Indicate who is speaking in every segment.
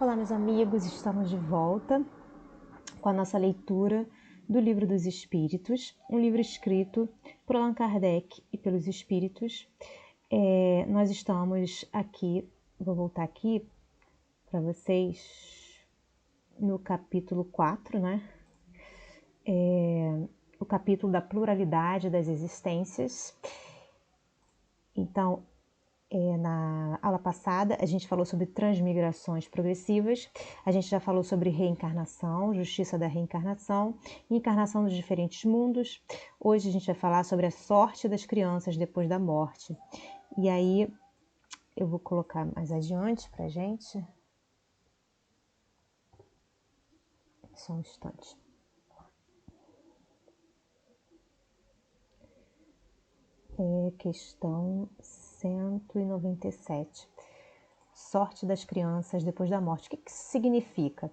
Speaker 1: Olá, meus amigos, estamos de volta com a nossa leitura do Livro dos Espíritos, um livro escrito por Allan Kardec e pelos Espíritos. Nós estamos aqui, vou voltar aqui para vocês no capítulo 4, né? O capítulo da pluralidade das existências. Então, na aula passada, a gente falou sobre transmigrações progressivas, a gente já falou sobre reencarnação, justiça da reencarnação, encarnação dos diferentes mundos. Hoje a gente vai falar sobre a sorte das crianças depois da morte. E aí, eu vou colocar mais adiante pra gente. Só um instante. Questão 197. Sorte das crianças depois da morte. O que isso significa?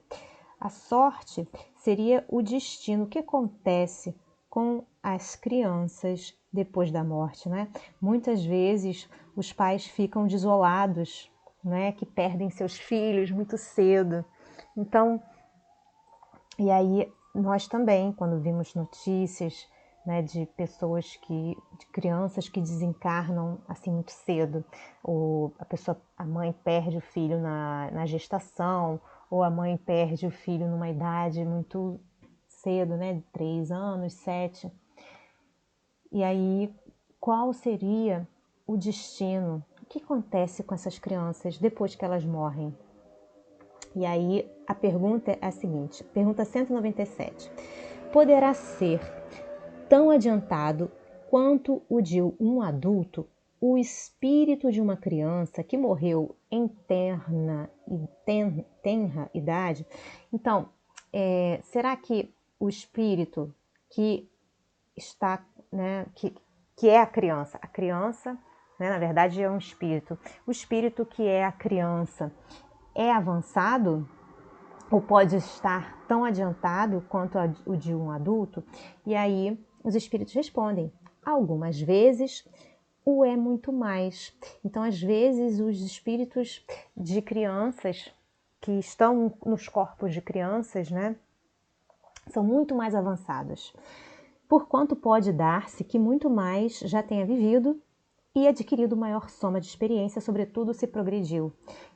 Speaker 1: A sorte seria o destino, o que acontece com as crianças depois da morte, né? Muitas vezes os pais ficam desolados, né? Que perdem seus filhos muito cedo. Então, e aí nós também, quando vimos notícias, né, de de crianças que desencarnam assim muito cedo, ou a mãe perde o filho na gestação, ou a mãe perde o filho numa idade muito cedo, né, de 3 anos, 7. E aí, qual seria o destino? O que acontece com essas crianças depois que elas morrem? E aí, a pergunta é a seguinte, pergunta 197. Poderá ser tão adiantado quanto o de um adulto o espírito de uma criança que morreu em tenra idade? Então, será que o espírito que está, né, que é a criança, né, na verdade é um espírito, o espírito que é a criança é avançado? Ou pode estar tão adiantado quanto o de um adulto? E aí os espíritos respondem, algumas vezes o é muito mais. Então, às vezes, os espíritos de crianças que estão nos corpos de crianças, né, são muito mais avançados. Porquanto pode dar-se que muito mais já tenha vivido e adquirido maior soma de experiência, sobretudo se progrediu.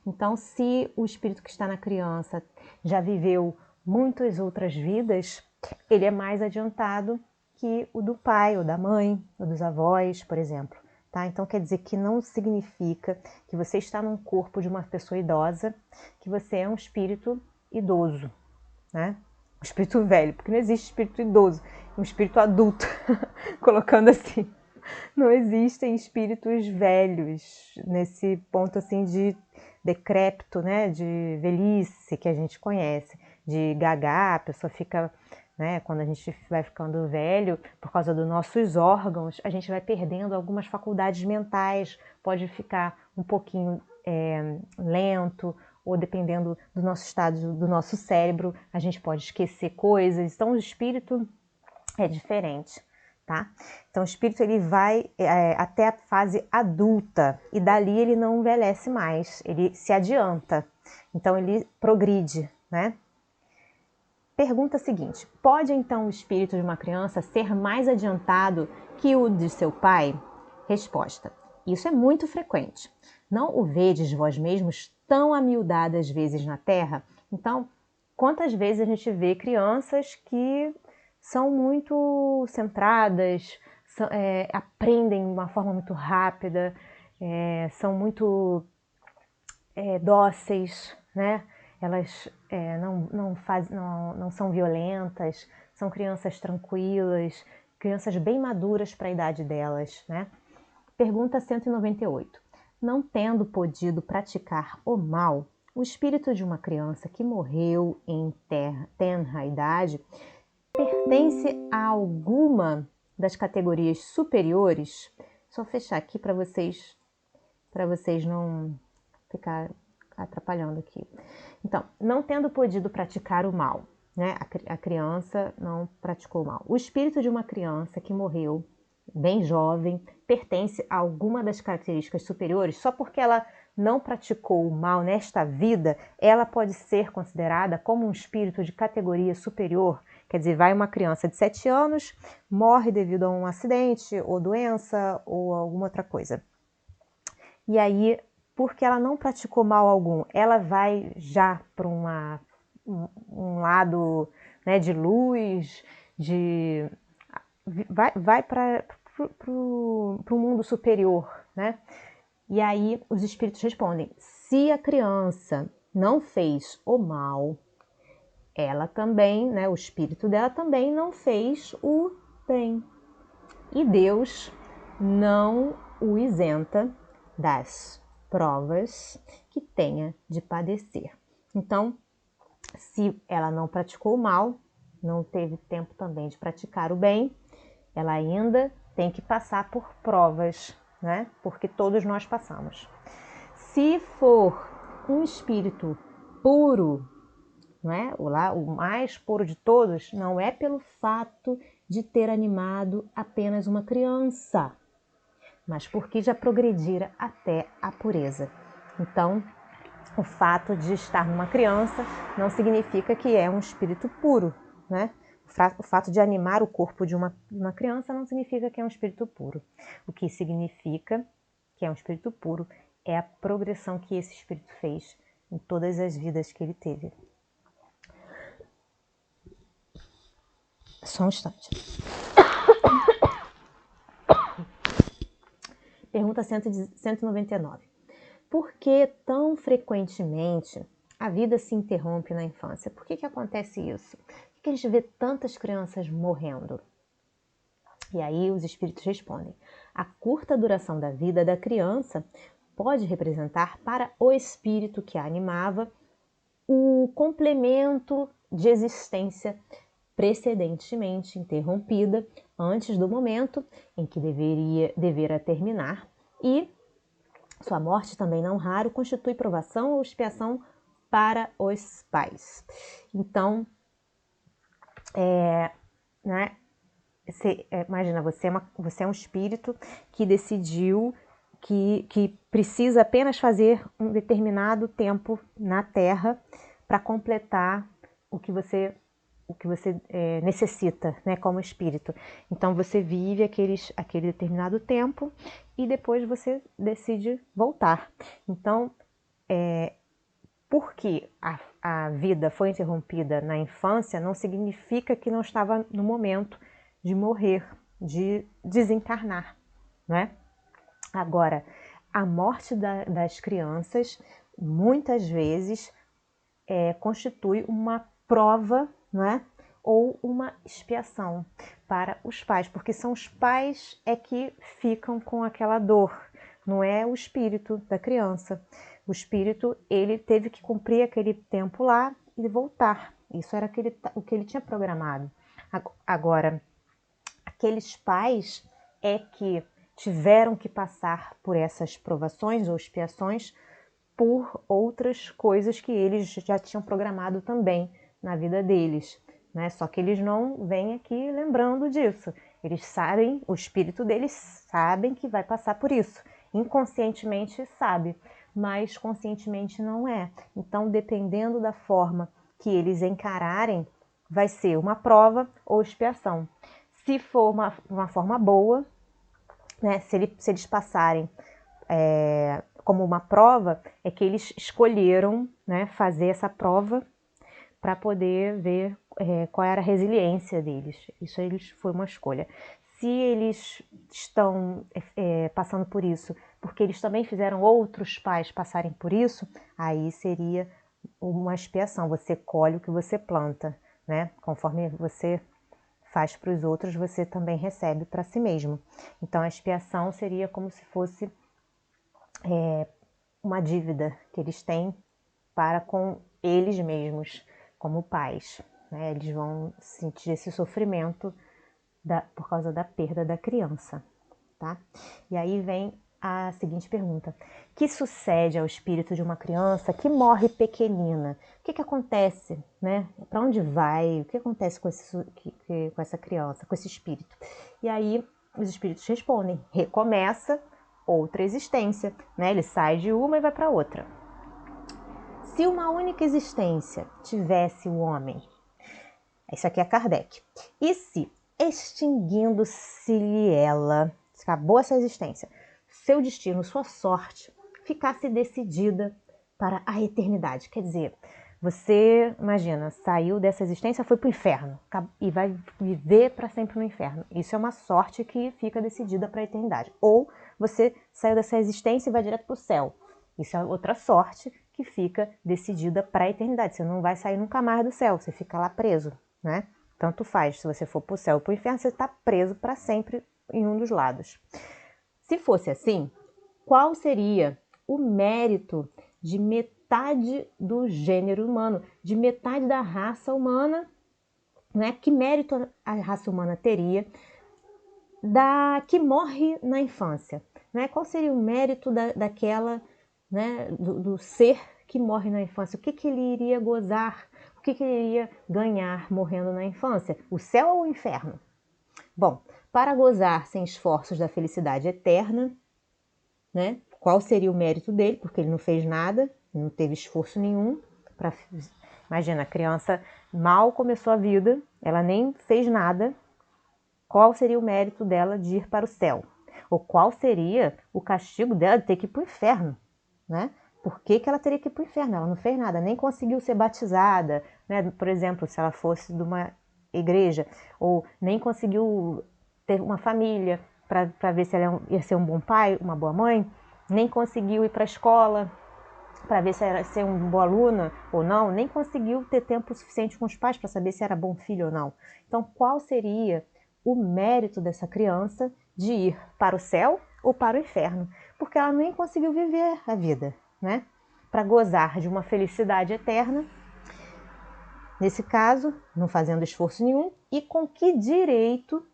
Speaker 1: Então, se o espírito que está na criança já viveu muitas outras vidas, ele é mais adiantado que o do pai, ou da mãe, ou dos avós, por exemplo. Tá? Então, quer dizer que não significa que você está num corpo de uma pessoa idosa, que você é um espírito idoso, né? Um espírito velho, porque não existe espírito idoso, é um espírito adulto, colocando assim. Não existem espíritos velhos nesse ponto assim de decrépito, né, de velhice que a gente conhece, de gaga, a pessoa fica, né, quando a gente vai ficando velho, por causa dos nossos órgãos, a gente vai perdendo algumas faculdades mentais, pode ficar um pouquinho lento, ou dependendo do nosso estado do nosso cérebro, a gente pode esquecer coisas. Então o espírito é diferente. Tá? Então o espírito ele vai até a fase adulta e dali ele não envelhece mais, ele se adianta, então ele progride, né? Pergunta seguinte, pode então o espírito de uma criança ser mais adiantado que o de seu pai? Resposta, isso é muito frequente. Não o vedes vós mesmos tão amiudadas vezes na terra? Então, quantas vezes a gente vê crianças que são muito centradas, aprendem de uma forma muito rápida, são muito dóceis, né? Elas não são violentas, são crianças tranquilas, crianças bem maduras para a idade delas, né? Pergunta 198. Não tendo podido praticar o mal, o espírito de uma criança que morreu em tenra idade pertence a alguma das categorias superiores? Só fechar aqui para vocês não ficar atrapalhando aqui. Então, não tendo podido praticar o mal, né? A criança não praticou o mal. O espírito de uma criança que morreu bem jovem pertence a alguma das características superiores? Só porque ela não praticou o mal nesta vida, ela pode ser considerada como um espírito de categoria superior. Quer dizer, vai uma criança de 7 anos, morre devido a um acidente, ou doença, ou alguma outra coisa. E aí, porque ela não praticou mal algum, ela vai já para um lado, né, de luz, vai para o mundo superior, né? E aí os espíritos respondem: se a criança não fez o mal, ela também, né, o espírito dela também não fez o bem. E Deus não o isenta das provas que tenha de padecer. Então, se ela não praticou o mal, não teve tempo também de praticar o bem, ela ainda tem que passar por provas, né? Porque todos nós passamos. Se for um espírito puro, não é? O mais puro de todos, não é pelo fato de ter animado apenas uma criança, mas porque já progredira até a pureza. Então, o fato de estar numa criança não significa que é um espírito puro, né? O fato de animar o corpo de uma criança não significa que é um espírito puro. O que significa que é um espírito puro é a progressão que esse espírito fez em todas as vidas que ele teve. Só um instante. Pergunta 199. Por que tão frequentemente a vida se interrompe na infância? Por que acontece isso? Por que a gente vê tantas crianças morrendo? E aí os espíritos respondem: a curta duração da vida da criança pode representar para o espírito que a animava o complemento de existência precedentemente interrompida antes do momento em que devera terminar, e sua morte também não raro constitui provação ou expiação para os pais. Então, né, imagina, você é um espírito que decidiu que precisa apenas fazer um determinado tempo na Terra para completar o que você necessita, né, como espírito. Então você vive aquele determinado tempo e depois você decide voltar. Então, porque a vida foi interrompida na infância, não significa que não estava no momento de morrer, de desencarnar, né? Agora, a morte das crianças muitas vezes constitui uma prova, não é? Ou uma expiação para os pais, porque são os pais que ficam com aquela dor, não é o espírito da criança. O espírito, ele teve que cumprir aquele tempo lá e voltar. Isso era o que ele tinha programado. Agora, aqueles pais que tiveram que passar por essas provações ou expiações por outras coisas que eles já tinham programado também na vida deles, né? Só que eles não vêm aqui lembrando disso. Eles sabem, o espírito deles sabem que vai passar por isso. Inconscientemente sabe, mas conscientemente não é. Então, dependendo da forma que eles encararem, vai ser uma prova ou expiação. Se for uma forma boa, né? Se eles passarem como uma prova, é que eles escolheram, né, fazer essa prova para poder ver qual era a resiliência deles. Isso foi uma escolha. Se eles estão passando por isso porque eles também fizeram outros pais passarem por isso, aí seria uma expiação. Você colhe o que você planta, né? Conforme você faz para os outros, você também recebe para si mesmo. Então a expiação seria como se fosse uma dívida que eles têm para com eles mesmos, como pais, né? Eles vão sentir esse sofrimento por causa da perda da criança, tá? E aí vem a seguinte pergunta: que sucede ao espírito de uma criança que morre pequenina? O que acontece, né? Para onde vai? O que acontece com essa criança, com esse espírito? E aí os espíritos respondem: recomeça outra existência, né? Ele sai de uma e vai para outra. Se uma única existência tivesse o homem, isso aqui é Kardec, e se extinguindo-se ela, acabou essa existência, seu destino, sua sorte, ficasse decidida para a eternidade, quer dizer, você, imagina, saiu dessa existência, foi para o inferno e vai viver para sempre no inferno. Isso é uma sorte que fica decidida para a eternidade. Ou você saiu dessa existência e vai direto para o céu. Isso é outra sorte que fica decidida para a eternidade. Você não vai sair nunca mais do céu, você fica lá preso, né? Tanto faz, se você for para o céu ou para o inferno, você está preso para sempre em um dos lados. Se fosse assim, qual seria o mérito de metade do gênero humano, de metade da raça humana, né? Que mérito a raça humana teria que morre na infância, né? Qual seria o mérito daquela, né, do ser que morre na infância? O que ele iria gozar? O que ele iria ganhar morrendo na infância? O céu ou o inferno? Bom, para gozar sem esforços da felicidade eterna, né? Qual seria o mérito dele? Porque ele não fez nada, não teve esforço nenhum. Imagina, a criança mal começou a vida, ela nem fez nada. Qual seria o mérito dela de ir para o céu? Ou qual seria o castigo dela de ter que ir para o inferno, né? Por que ela teria que ir para o inferno? Ela não fez nada, nem conseguiu ser batizada, né? Por exemplo, se ela fosse de uma igreja, ou nem conseguiu ter uma família para ver se ela ia ser um bom pai, uma boa mãe, nem conseguiu ir para a escola para ver se era ser uma boa aluna ou não, nem conseguiu ter tempo suficiente com os pais para saber se era bom filho ou não. Então, qual seria o mérito dessa criança de ir para o céu ou para o inferno? Porque ela nem conseguiu viver a vida, né? Para gozar de uma felicidade eterna, nesse caso, não fazendo esforço nenhum, e com que direito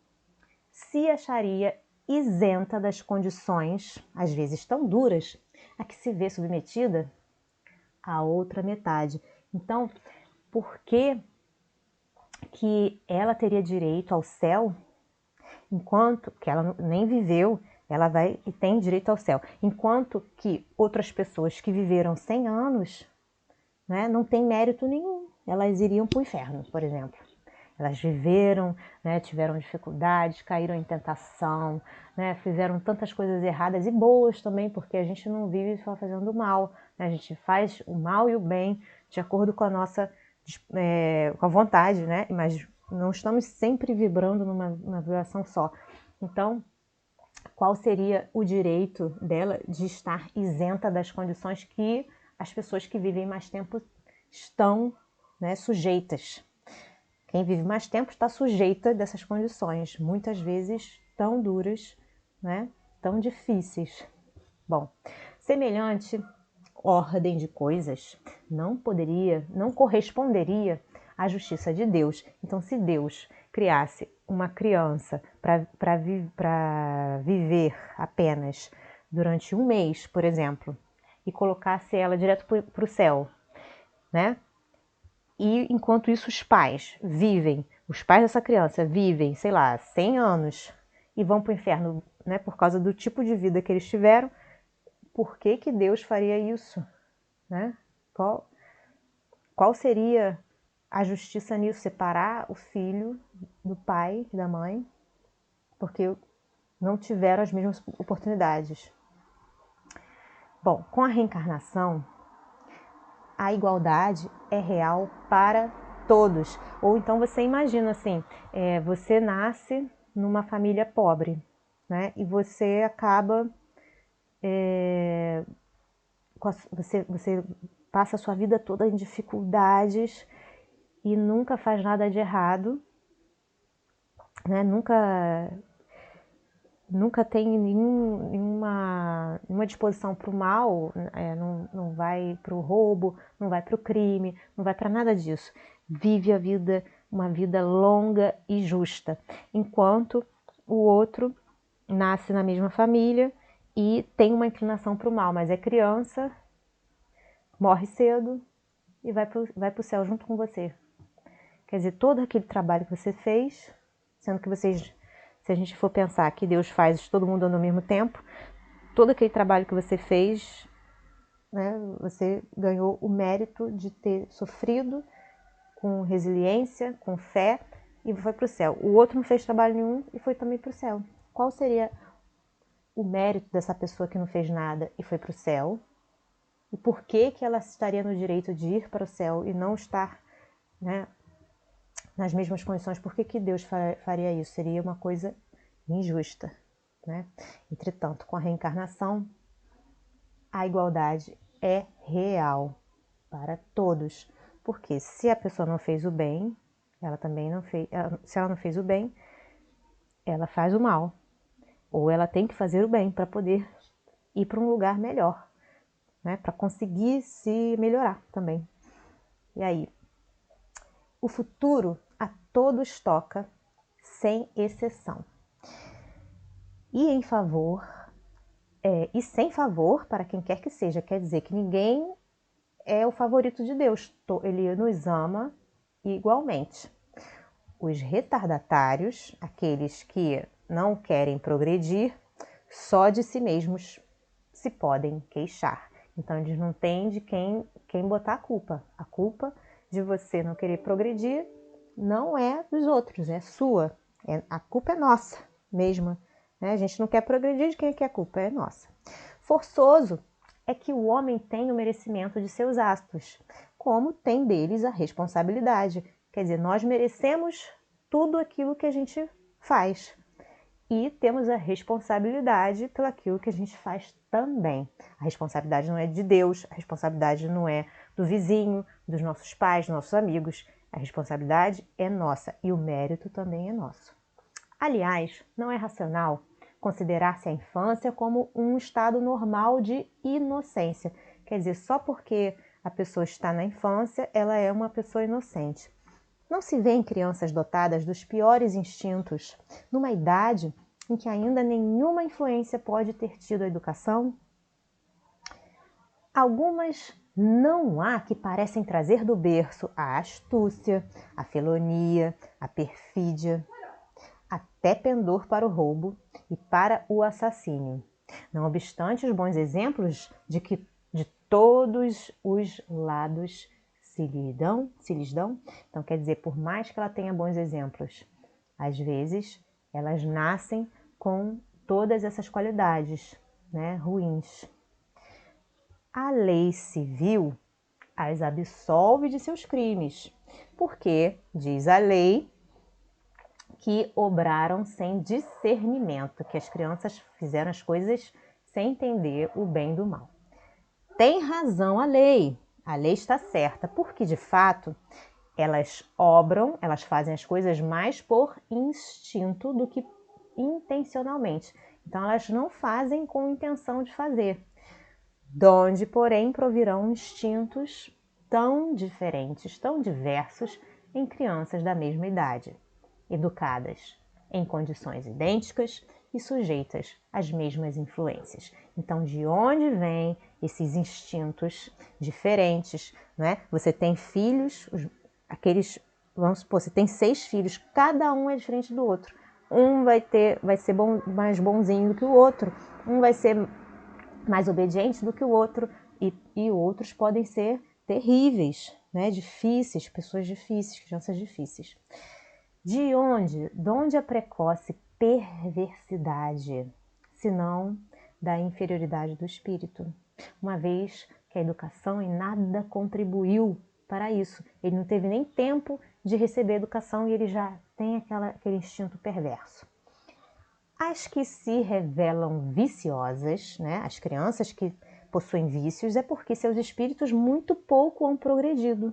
Speaker 1: se acharia isenta das condições, às vezes tão duras, a que se vê submetida a outra metade. Então, por que ela teria direito ao céu, enquanto que ela nem viveu, ela vai e tem direito ao céu, enquanto que outras pessoas que viveram 100 anos, né, não tem mérito nenhum, elas iriam para o inferno, por exemplo. Elas viveram, né, tiveram dificuldades, caíram em tentação, né, fizeram tantas coisas erradas e boas também, porque a gente não vive só fazendo mal, né, a gente faz o mal e o bem de acordo com a nossa com a vontade, né, mas não estamos sempre vibrando numa vibração só. Então, qual seria o direito dela de estar isenta das condições que as pessoas que vivem mais tempo estão, né, sujeitas? Quem vive mais tempo está sujeita dessas condições, muitas vezes tão duras, né? Tão difíceis. Bom, semelhante ordem de coisas não corresponderia à justiça de Deus. Então, se Deus criasse uma criança para viver apenas durante um mês, por exemplo, e colocasse ela direto para o céu, né? E enquanto isso os pais dessa criança vivem, sei lá, 100 anos e vão para o inferno, né, por causa do tipo de vida que eles tiveram, por que Deus faria isso, né? Qual seria a justiça nisso? Separar o filho do pai e da mãe porque não tiveram as mesmas oportunidades. Bom, com a reencarnação, a igualdade é real para todos. Ou então você imagina assim, você nasce numa família pobre, né? E você acaba, você passa a sua vida toda em dificuldades e nunca faz nada de errado, né? Nunca tem nenhuma disposição para o mal, não vai para o roubo, não vai para o crime, não vai para nada disso. Vive uma vida longa e justa, enquanto o outro nasce na mesma família e tem uma inclinação para o mal, mas é criança, morre cedo e vai para o céu junto com você. Quer dizer, todo aquele trabalho que você fez, sendo que se a gente for pensar que Deus faz todo mundo ao mesmo tempo, todo aquele trabalho que você fez, né, você ganhou o mérito de ter sofrido com resiliência, com fé, e foi para o céu. O outro não fez trabalho nenhum e foi também para o céu. Qual seria o mérito dessa pessoa que não fez nada e foi para o céu? E por que que ela estaria no direito de ir para o céu e não estar, né, nas mesmas condições? Por que que Deus faria isso? Seria uma coisa injusta, né? Entretanto, com a reencarnação, a igualdade é real para todos. Porque se a pessoa não fez o bem, ela também não fez. Se ela não fez o bem, ela faz o mal. Ou ela tem que fazer o bem para poder ir para um lugar melhor, né? Para conseguir se melhorar também. E aí, o futuro a todos toca, sem exceção. E em favor, e sem favor para quem quer que seja, quer dizer que ninguém é o favorito de Deus, ele nos ama igualmente. Os retardatários, aqueles que não querem progredir, só de si mesmos se podem queixar. Então eles não têm de quem botar a culpa. A culpa de você não querer progredir não é dos outros, é sua. A culpa é nossa mesma. Né? A gente não quer progredir, de quem é que a culpa é nossa. Forçoso é que o homem tem o merecimento de seus atos, como tem deles a responsabilidade. Quer dizer, nós merecemos tudo aquilo que a gente faz e temos a responsabilidade pelo aquilo que a gente faz também. A responsabilidade não é de Deus, a responsabilidade não é do vizinho, dos nossos pais, dos nossos amigos. A responsabilidade é nossa e o mérito também é nosso. Aliás, não é racional considerar-se a infância como um estado normal de inocência. Quer dizer, só porque a pessoa está na infância, ela é uma pessoa inocente. Não se vê em crianças dotadas dos piores instintos, numa idade em que ainda nenhuma influência pode ter tido a educação? Algumas não há que parecem trazer do berço a astúcia, a felonia, a perfídia, até pendor para o roubo e para o assassínio. Não obstante os bons exemplos de que de todos os lados se lhes dão, então quer dizer, por mais que ela tenha bons exemplos, às vezes elas nascem com todas essas qualidades, né, ruins. A lei civil as absolve de seus crimes, porque, diz a lei, que obraram sem discernimento, que as crianças fizeram as coisas sem entender o bem do mal. Tem razão a lei está certa, porque de fato elas obram, elas fazem as coisas mais por instinto do que intencionalmente. Então elas não fazem com intenção de fazer. Donde, porém, provirão instintos tão diferentes, tão diversos em crianças da mesma idade, educadas em condições idênticas e sujeitas às mesmas influências. Então, de onde vêm esses instintos diferentes, né? Você tem filhos, vamos supor, você tem 6 filhos, cada um é diferente do outro. Um vai ser mais bonzinho do que o outro, um vai ser mais obediente do que o outro, e outros podem ser terríveis, né? Difíceis, pessoas difíceis, crianças difíceis. De onde a precoce perversidade, senão da inferioridade do espírito? Uma vez que a educação em nada contribuiu para isso. Ele não teve nem tempo de receber educação e ele já tem aquele instinto perverso. As que se revelam viciosas, né, as crianças que possuem vícios, é porque seus espíritos muito pouco han progredido.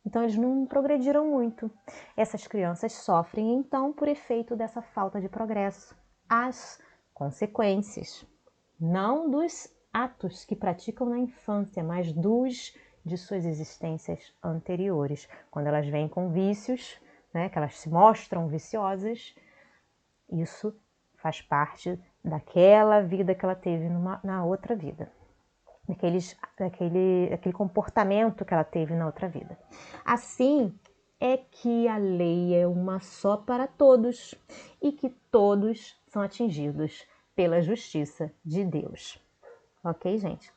Speaker 1: Então, eles não progrediram muito. Essas crianças sofrem, então, por efeito dessa falta de progresso. As consequências, não dos atos que praticam na infância, mas de suas existências anteriores. Quando elas vêm com vícios, né, que elas se mostram viciosas, isso faz parte daquela vida que ela teve na outra vida. Daquele comportamento que ela teve na outra vida. Assim é que a lei é uma só para todos e que todos são atingidos pela justiça de Deus. Ok, gente?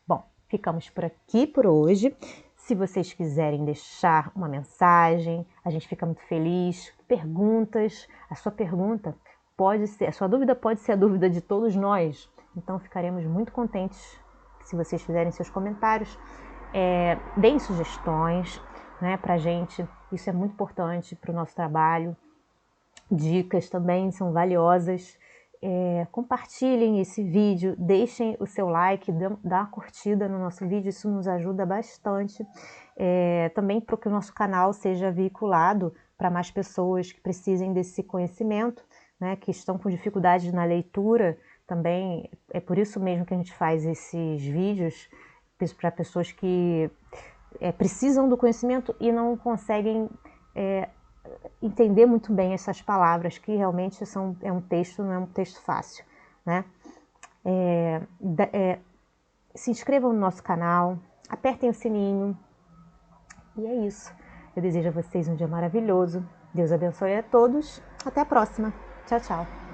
Speaker 1: Bom, ficamos por aqui por hoje. Se vocês quiserem deixar uma mensagem, a gente fica muito feliz. Perguntas, a sua pergunta pode ser, a sua dúvida pode ser a dúvida de todos nós. Então ficaremos muito contentes se vocês fizerem seus comentários. Deem sugestões, né, pra gente. Isso é muito importante para o nosso trabalho. Dicas também são valiosas. Compartilhem esse vídeo, deixem o seu like, dá uma curtida no nosso vídeo, isso nos ajuda bastante. Também para que o nosso canal seja veiculado para mais pessoas que precisem desse conhecimento, né, que estão com dificuldade na leitura também. É por isso mesmo que a gente faz esses vídeos, para pessoas que precisam do conhecimento e não conseguem entender muito bem essas palavras, que realmente é um texto, não é um texto fácil, né? Se inscrevam no nosso canal, apertem o sininho, e é isso. Eu desejo a vocês um dia maravilhoso. Deus abençoe a todos. Até a próxima. Tchau, tchau.